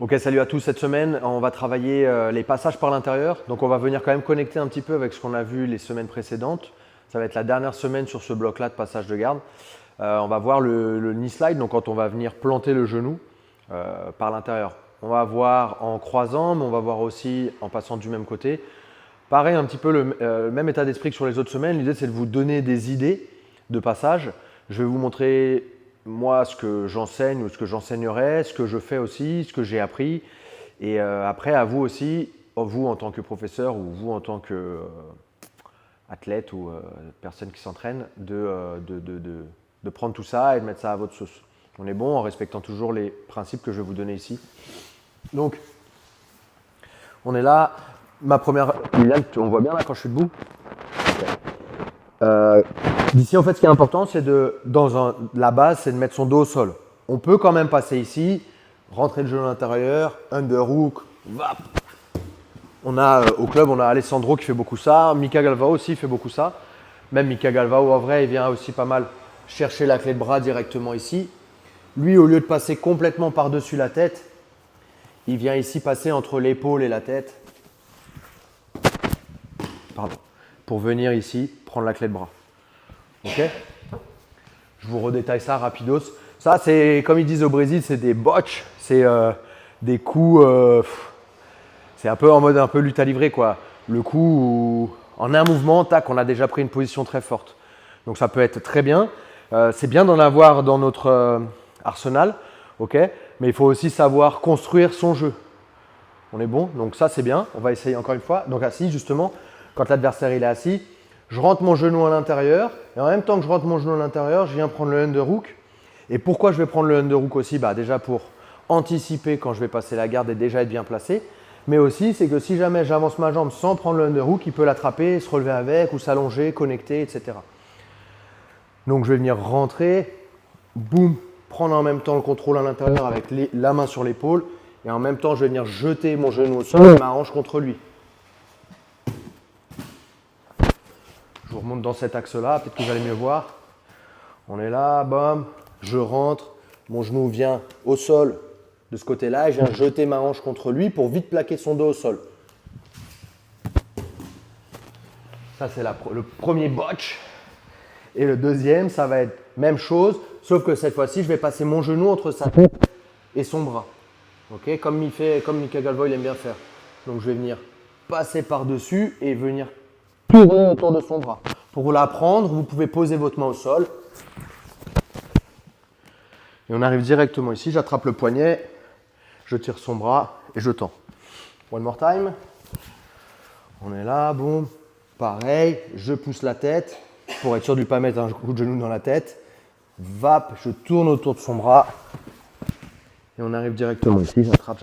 Ok, salut à tous. Cette semaine, on va travailler les passages par l'intérieur. Donc, on va venir quand même connecter un petit peu avec ce qu'on a vu les semaines précédentes. Ça va être la dernière semaine sur ce bloc-là de passage de garde. On va voir le knee slide, donc quand on va venir planter le genou par l'intérieur. On va voir en croisant, mais on va voir aussi en passant du même côté. Pareil, un petit peu le même état d'esprit que sur les autres semaines. L'idée, c'est de vous donner des idées de passage. Je vais vous montrer moi ce que j'enseigne ou ce que j'enseignerai, ce que je fais aussi, ce que j'ai appris. Et après, à vous aussi, vous en tant que professeur ou vous en tant qu'athlète ou personne qui s'entraîne, de prendre tout ça et de mettre ça à votre sauce. On est bon en respectant toujours les principes que je vais vous donner ici. Donc, on est là. Ma première. Liliane, on voit bien là quand je suis debout. D'ici, en fait, ce qui est important, c'est la base, c'est de mettre son dos au sol. On peut quand même passer ici, rentrer le genou à l'intérieur, underhook, vap. Au club, on a Alessandro qui fait beaucoup ça, Mika Galvao aussi fait beaucoup ça. Même Mika Galvao, en vrai, il vient aussi pas mal chercher la clé de bras directement ici. Lui, au lieu de passer complètement par-dessus la tête, il vient ici passer entre l'épaule et la tête. Pardon. Pour venir ici, prendre la clé de bras. Ok? Je vous redétaille ça rapidos. Ça, c'est comme ils disent au Brésil, c'est des botches, c'est des coups. C'est un peu en mode un peu lutte à livrer, quoi. Le coup où, en un mouvement, tac, on a déjà pris une position très forte. Donc ça peut être très bien. C'est bien d'en avoir dans notre arsenal, ok? Mais il faut aussi savoir construire son jeu. On est bon? Donc ça, c'est bien. On va essayer encore une fois. Donc assis, justement, quand l'adversaire il est assis, je rentre mon genou à l'intérieur. Et en même temps que je rentre mon genou à l'intérieur, je viens prendre le underhook. Et pourquoi je vais prendre le underhook aussi? Déjà pour anticiper quand je vais passer la garde et déjà être bien placé. Mais aussi, c'est que si jamais j'avance ma jambe sans prendre le underhook, il peut l'attraper, se relever avec ou s'allonger, connecter, etc. Donc je vais venir rentrer, boum, prendre en même temps le contrôle à l'intérieur avec la main sur l'épaule. Et en même temps, je vais venir jeter mon genou au sol et ma hanche contre lui. Je vous remonte dans cet axe-là, peut-être que vous allez mieux voir. On est là, bam, je rentre, mon genou vient au sol de ce côté-là et je viens jeter ma hanche contre lui pour vite plaquer son dos au sol. Ça, c'est le premier botch. Et le deuxième, ça va être même chose, sauf que cette fois-ci, je vais passer mon genou entre sa tête et son bras. Okay, comme Mika Galvao il aime bien faire. Donc je vais venir passer par-dessus et venir tourner autour de son bras. Pour la prendre, vous pouvez poser votre main au sol. Et on arrive directement ici, j'attrape le poignet, je tire son bras et je tends. One more time. On est là, bon. Pareil, je pousse la tête pour être sûr de ne pas mettre un coup de genou dans la tête. Vap, je tourne autour de son bras. Et on arrive directement ici, j'attrape.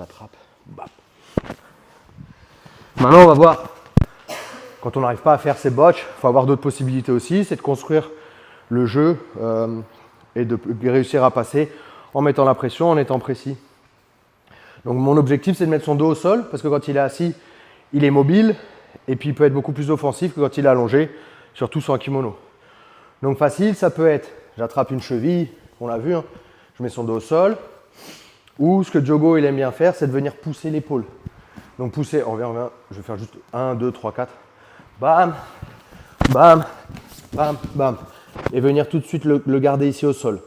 Bap. Maintenant, on va voir. Quand on n'arrive pas à faire ces botches, il faut avoir d'autres possibilités aussi. C'est de construire le jeu et de réussir à passer en mettant la pression, en étant précis. Donc mon objectif, c'est de mettre son dos au sol, parce que quand il est assis, il est mobile, et puis il peut être beaucoup plus offensif que quand il est allongé, surtout sans kimono. Donc facile, ça peut être, j'attrape une cheville, on l'a vu, hein, je mets son dos au sol, ou ce que Diogo il aime bien faire, c'est de venir pousser l'épaule. Donc pousser, on revient, je vais faire juste 1, 2, 3, 4, bam, bam, bam, bam, et venir tout de suite le garder ici au sol.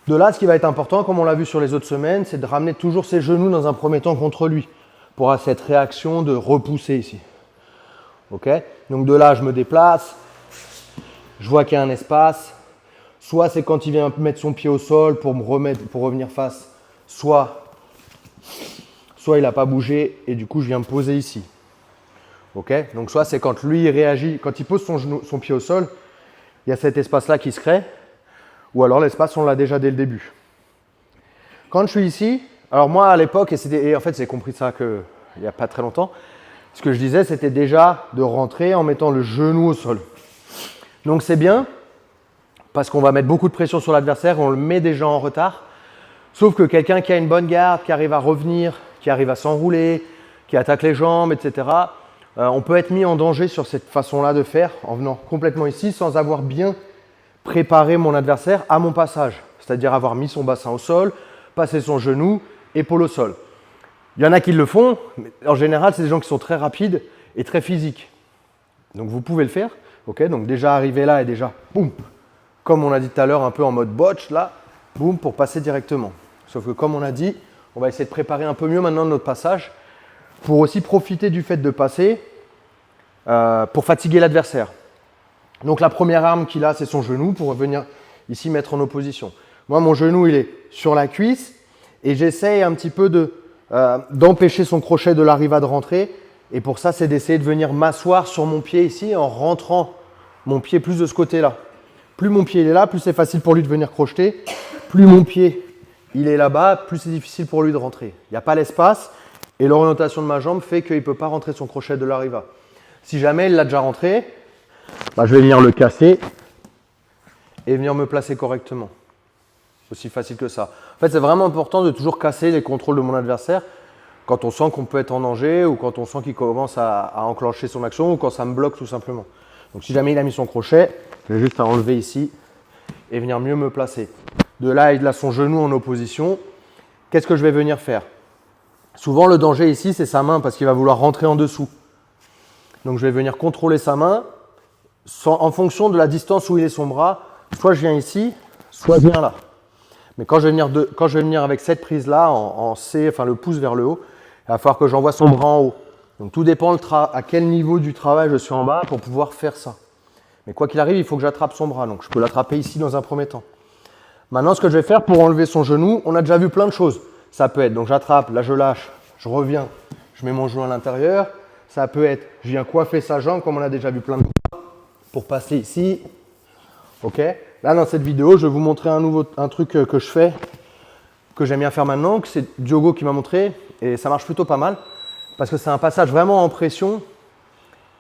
De là, ce qui va être important, comme on l'a vu sur les autres semaines, c'est de ramener toujours ses genoux dans un premier temps contre lui, pour avoir cette réaction de repousser ici. Ok? Donc de là, je me déplace, je vois qu'il y a un espace, soit c'est quand il vient mettre son pied au sol pour revenir face, soit il n'a pas bougé et du coup je viens me poser ici. Ok? Donc soit c'est quand lui il réagit, quand il pose son pied au sol, il y a cet espace-là qui se crée, ou alors l'espace on l'a déjà dès le début. Quand je suis ici, alors moi à l'époque, et en fait j'ai compris ça il n'y a pas très longtemps, ce que je disais c'était déjà de rentrer en mettant le genou au sol. Donc c'est bien, parce qu'on va mettre beaucoup de pression sur l'adversaire, on le met déjà en retard. Sauf que quelqu'un qui a une bonne garde, qui arrive à revenir, qui arrive à s'enrouler, qui attaque les jambes, etc., on peut être mis en danger sur cette façon-là de faire en venant complètement ici sans avoir bien préparé mon adversaire à mon passage. C'est-à-dire avoir mis son bassin au sol, passer son genou, épaule au sol. Il y en a qui le font, mais en général, c'est des gens qui sont très rapides et très physiques. Donc vous pouvez le faire, ok? Donc déjà arriver là et déjà, boum, comme on a dit tout à l'heure, un peu en mode botch, là, boum, pour passer directement. Sauf que comme on a dit, on va essayer de préparer un peu mieux maintenant notre passage pour aussi profiter du fait de passer pour fatiguer l'adversaire. Donc la première arme qu'il a, c'est son genou pour venir ici mettre en opposition. Moi, mon genou, il est sur la cuisse et j'essaye un petit peu d'empêcher son crochet de l'arrière de rentrer. Et pour ça, c'est d'essayer de venir m'asseoir sur mon pied ici en rentrant mon pied plus de ce côté-là. Plus mon pied il est là, plus c'est facile pour lui de venir crocheter. Plus mon pied il est là-bas, plus c'est difficile pour lui de rentrer. Il n'y a pas l'espace et l'orientation de ma jambe fait qu'il ne peut pas rentrer son crochet de l'arrière. Si jamais il l'a déjà rentré, bah, je vais venir le casser et venir me placer correctement. Aussi facile que ça. En fait, c'est vraiment important de toujours casser les contrôles de mon adversaire quand on sent qu'on peut être en danger ou quand on sent qu'il commence à enclencher son action ou quand ça me bloque tout simplement. Donc si jamais il a mis son crochet, j'ai juste à enlever ici et venir mieux me placer. De là, il a son genou en opposition. Qu'est-ce que je vais venir faire? Souvent, le danger ici, c'est sa main parce qu'il va vouloir rentrer en dessous. Donc je vais venir contrôler sa main en fonction de la distance où il est son bras. Soit je viens ici, soit je viens là. Mais quand je vais venir avec cette prise-là, en C, enfin le pouce vers le haut, il va falloir que j'envoie son bras en haut. Donc tout dépend à quel niveau du travail je suis en bas pour pouvoir faire ça. Mais quoi qu'il arrive, il faut que j'attrape son bras. Donc je peux l'attraper ici dans un premier temps. Maintenant, ce que je vais faire pour enlever son genou, on a déjà vu plein de choses. Ça peut être, donc j'attrape, là je lâche, je reviens, je mets mon genou à l'intérieur. Ça peut être, je viens coiffer sa jambe, comme on a déjà vu plein de fois, pour passer ici. Ok. Là, dans cette vidéo, je vais vous montrer un truc que je fais, que j'aime bien faire maintenant, que c'est Diogo qui m'a montré, et ça marche plutôt pas mal, parce que c'est un passage vraiment en pression,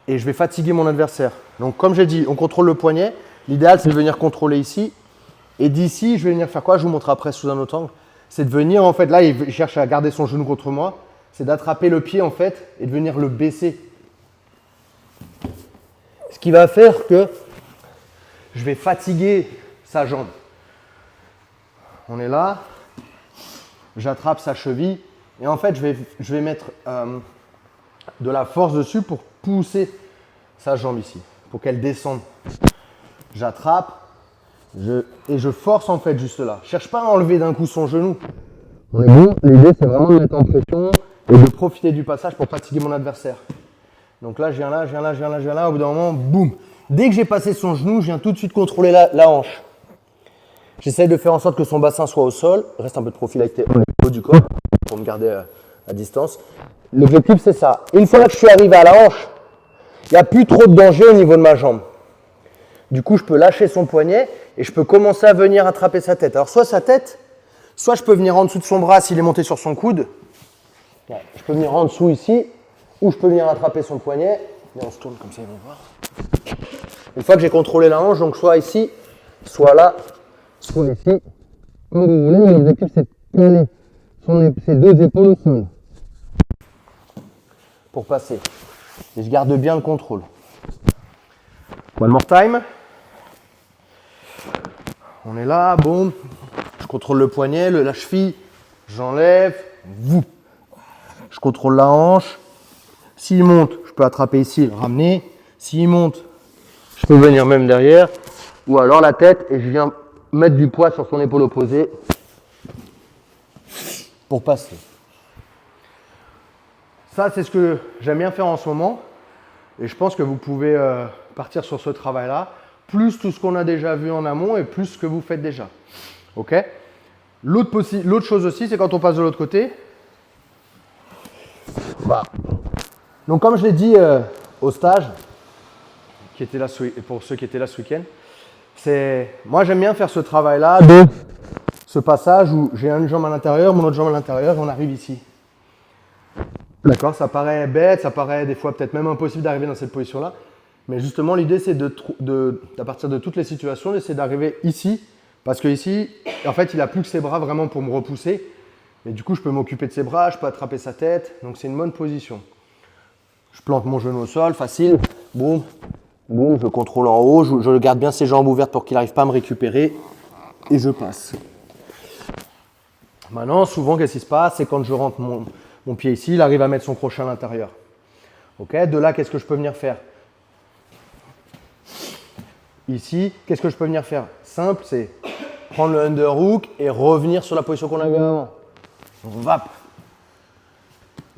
et je vais fatiguer mon adversaire. Donc, comme j'ai dit, on contrôle le poignet. L'idéal, c'est de venir contrôler ici, et d'ici, je vais venir faire quoi? Je vous montre après sous un autre angle. C'est de venir, en fait, là, il cherche à garder son genou contre moi, c'est d'attraper le pied, en fait, et de venir le baisser. Ce qui va faire que je vais fatiguer sa jambe. On est là, j'attrape sa cheville et en fait je vais mettre de la force dessus pour pousser sa jambe ici, pour qu'elle descende. J'attrape et je force en fait juste là. Je ne cherche pas à enlever d'un coup son genou. On est bon, l'idée c'est vraiment de mettre en pression et de profiter du passage pour fatiguer mon adversaire. Donc là je viens là, je viens là, je viens là, je viens là, au bout d'un moment, boum. Dès que j'ai passé son genou, je viens tout de suite contrôler la hanche. J'essaie de faire en sorte que son bassin soit au sol. Reste un peu de profil avec le haut du corps pour me garder à distance. L'objectif, c'est ça. Une fois que je suis arrivé à la hanche, il n'y a plus trop de danger au niveau de ma jambe. Du coup, je peux lâcher son poignet et je peux commencer à venir attraper sa tête. Alors, soit sa tête, soit je peux venir en dessous de son bras s'il est monté sur son coude. Je peux venir en dessous ici, ou je peux venir attraper son poignet. Et on se tourne comme ça, ils vont voir. Une fois que j'ai contrôlé la hanche, donc soit ici, soit là, soit ici. Comme vous voulez, mais l'objectif c'est de caler ses deux épaules au sol pour passer. Et je garde bien le contrôle. One more time. On est là, bon. Je contrôle le poignet, la cheville, j'enlève, vous. Je contrôle la hanche. S'il monte, je peux attraper ici et le ramener. S'il monte, je peux venir même derrière, ou alors la tête, et je viens mettre du poids sur son épaule opposée pour passer. Ça, c'est ce que j'aime bien faire en ce moment, et je pense que vous pouvez partir sur ce travail-là, plus tout ce qu'on a déjà vu en amont, et plus ce que vous faites déjà. Ok? L'autre chose aussi, c'est quand on passe de l'autre côté. Bah. Donc comme je l'ai dit au stage, qui était là pour ceux qui étaient là ce week-end, moi j'aime bien faire ce travail-là, de ce passage où j'ai une jambe à l'intérieur, mon autre jambe à l'intérieur et on arrive ici. D'accord, ça paraît bête, ça paraît des fois peut-être même impossible d'arriver dans cette position-là, mais justement l'idée c'est à partir de toutes les situations, d'essayer d'arriver ici, parce que ici, en fait il n'a plus que ses bras vraiment pour me repousser, et du coup je peux m'occuper de ses bras, je peux attraper sa tête, donc c'est une bonne position. Je plante mon genou au sol, facile, boum. Boum, je contrôle en haut, je garde bien ses jambes ouvertes pour qu'il n'arrive pas à me récupérer et je passe. Maintenant, souvent, qu'est-ce qui se passe? C'est quand je rentre Mon pied ici, il arrive à mettre son crochet à l'intérieur. Okay, de là, qu'est-ce que je peux venir faire? Ici, qu'est-ce que je peux venir faire? Simple, c'est prendre le underhook et revenir sur la position qu'on avait avant. Vap.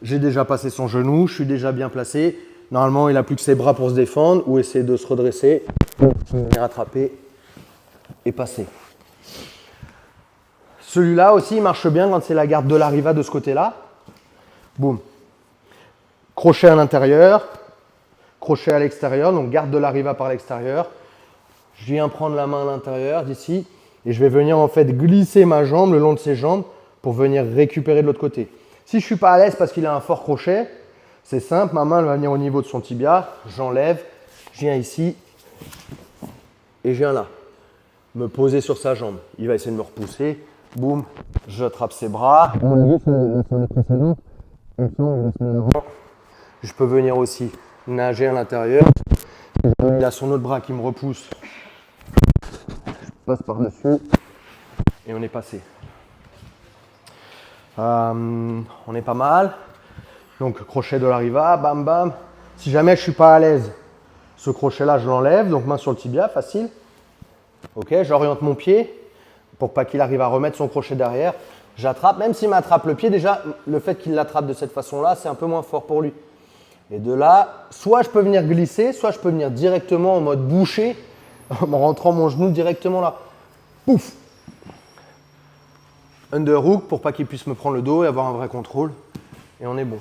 J'ai déjà passé son genou, je suis déjà bien placé. Normalement, il n'a plus que ses bras pour se défendre ou essayer de se redresser, venir attraper et passer. Celui-là aussi, il marche bien quand c'est la garde de l'arriva de ce côté-là. Boum. Crochet à l'intérieur, crochet à l'extérieur, donc garde de l'arriva par l'extérieur. Je viens prendre la main à l'intérieur d'ici et je vais venir en fait glisser ma jambe le long de ses jambes pour venir récupérer de l'autre côté. Si je ne suis pas à l'aise parce qu'il a un fort crochet, c'est simple, ma main elle va venir au niveau de son tibia, j'enlève, je viens ici et je viens là, me poser sur sa jambe. Il va essayer de me repousser, boum, j'attrape ses bras. Je peux venir aussi nager à l'intérieur. Il a son autre bras qui me repousse. Je passe par-dessus et on est passé. On est pas mal. Donc crochet de l'arriva, bam bam. Si jamais je suis pas à l'aise, ce crochet-là, je l'enlève. Donc main sur le tibia, facile. Ok, j'oriente mon pied pour pas qu'il arrive à remettre son crochet derrière. J'attrape, même s'il m'attrape le pied, déjà, le fait qu'il l'attrape de cette façon-là, c'est un peu moins fort pour lui. Et de là, soit je peux venir glisser, soit je peux venir directement en mode boucher, en rentrant mon genou directement là. Pouf! Underhook pour pas qu'il puisse me prendre le dos et avoir un vrai contrôle. Et on est bon.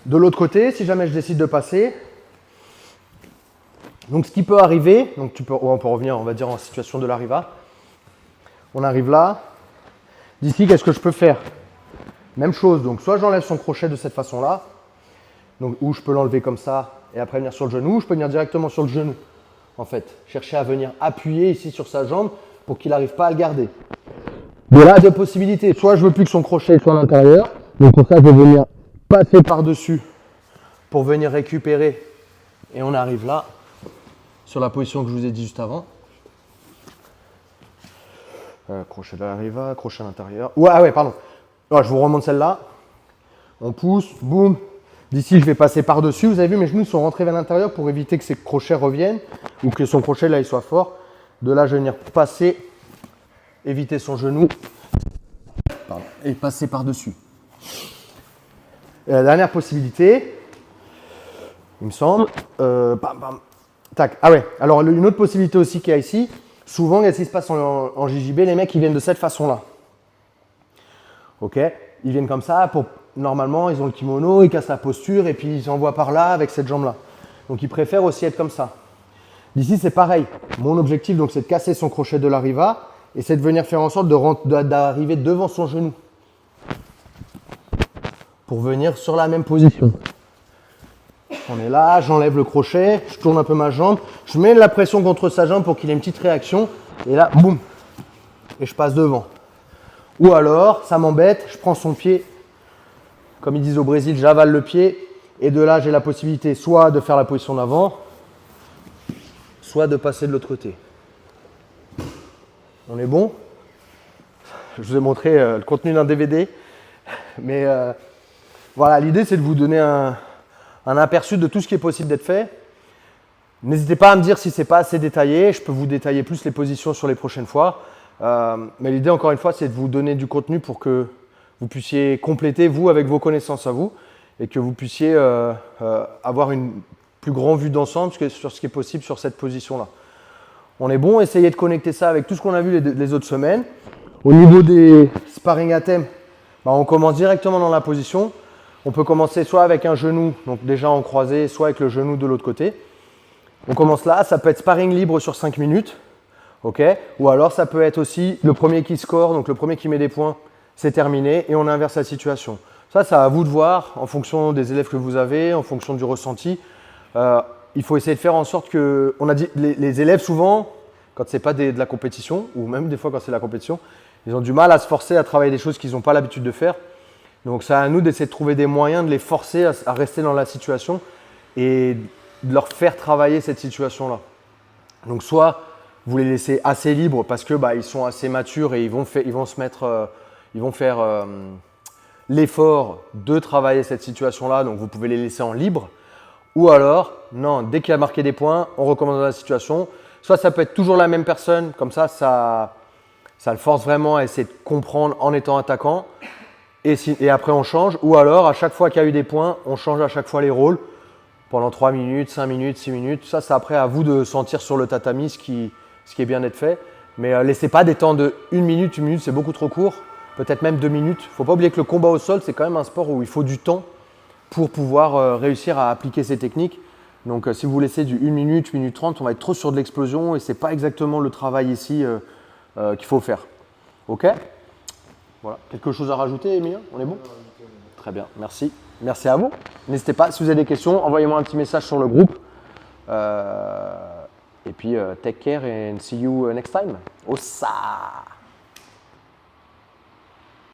De l'autre côté, si jamais je décide de passer, donc ce qui peut arriver, donc on peut revenir, on va dire, en situation de l'arriva. On arrive là. D'ici, qu'est-ce que je peux faire? Même chose, donc soit j'enlève son crochet de cette façon-là, donc ou je peux l'enlever comme ça et après venir sur le genou, ou je peux venir directement sur le genou. En fait, chercher à venir appuyer ici sur sa jambe pour qu'il n'arrive pas à le garder. De là, deux possibilités. Soit je veux plus que son crochet soit à l'intérieur, donc pour ça, je vais venir passer par-dessus pour venir récupérer et on arrive là, sur la position que je vous ai dit juste avant. Crochet de l'arriva, crochet à l'intérieur. Ouais, pardon. Alors, je vous remonte celle-là. On pousse, boum. D'ici, je vais passer par-dessus. Vous avez vu, mes genoux sont rentrés vers l'intérieur pour éviter que ses crochets reviennent ou que son crochet, là, il soit fort. De là, je vais venir passer, éviter son genou et passer par-dessus. Et la dernière possibilité, il me semble, bam, bam, tac. Ah ouais, alors une autre possibilité aussi qu'il y a ici, souvent, qu'est-ce qui se passe en JJB, les mecs, ils viennent de cette façon-là. Ok, ils viennent comme ça, normalement, ils ont le kimono, ils cassent la posture et puis ils envoient par là avec cette jambe-là. Donc, ils préfèrent aussi être comme ça. D'ici, c'est pareil. Mon objectif, donc, c'est de casser son crochet de l'arriva et c'est de venir faire en sorte d'arriver devant son genou pour venir sur la même position. On est là, j'enlève le crochet, je tourne un peu ma jambe, je mets de la pression contre sa jambe pour qu'il ait une petite réaction et là, boum, et je passe devant. Ou alors, ça m'embête, je prends son pied, comme ils disent au Brésil, j'avale le pied et de là, j'ai la possibilité soit de faire la position d'avant, soit de passer de l'autre côté. On est bon? Je vous ai montré le contenu d'un DVD, mais voilà, l'idée c'est de vous donner un aperçu de tout ce qui est possible d'être fait. N'hésitez pas à me dire si ce n'est pas assez détaillé, je peux vous détailler plus les positions sur les prochaines fois. Mais l'idée, encore une fois, c'est de vous donner du contenu pour que vous puissiez compléter, vous, avec vos connaissances à vous, et que vous puissiez avoir une plus grande vue d'ensemble sur ce qui est possible sur cette position-là. On est bon, essayez de connecter ça avec tout ce qu'on a vu les autres semaines. Au niveau des sparring à thème, on commence directement dans la position. On peut commencer soit avec un genou, donc déjà en croisé, soit avec le genou de l'autre côté. On commence là, ça peut être sparring libre sur 5 minutes. Okay. Ou alors ça peut être aussi le premier qui score, donc le premier qui met des points, c'est terminé et on inverse la situation. Ça, c'est à vous de voir en fonction des élèves que vous avez, en fonction du ressenti. Il faut essayer de faire en sorte que, on a dit, les élèves souvent, quand c'est pas de la compétition, ou même des fois quand c'est la compétition, ils ont du mal à se forcer à travailler des choses qu'ils n'ont pas l'habitude de faire. Donc c'est à nous d'essayer de trouver des moyens de les forcer à rester dans la situation et de leur faire travailler cette situation-là. Donc soit vous les laissez assez libres parce que ils sont assez matures et ils vont se mettre, ils vont faire l'effort de travailler cette situation-là, donc vous pouvez les laisser en libre. Ou alors, non, dès qu'il a marqué des points, on recommence dans la situation. Soit ça peut être toujours la même personne, comme ça le force vraiment à essayer de comprendre en étant attaquant. Et après, on change. Ou alors, à chaque fois qu'il y a eu des points, on change à chaque fois les rôles pendant 3 minutes, 5 minutes, 6 minutes. Ça, c'est après à vous de sentir sur le tatami ce qui est bien d'être fait. Mais laissez pas des temps de 1 minute, c'est beaucoup trop court. Peut-être même 2 minutes. Il ne faut pas oublier que le combat au sol, c'est quand même un sport où il faut du temps pour pouvoir réussir à appliquer ces techniques. Donc, si vous laissez du 1 minute, 1 minute 30, on va être trop sur de l'explosion et ce n'est pas exactement le travail ici qu'il faut faire. OK? Voilà. Quelque chose à rajouter, Emilien? On est bon? Très bien, merci. Merci à vous. N'hésitez pas, si vous avez des questions, envoyez-moi un petit message sur le groupe. Et puis, take care and see you next time. Ossa!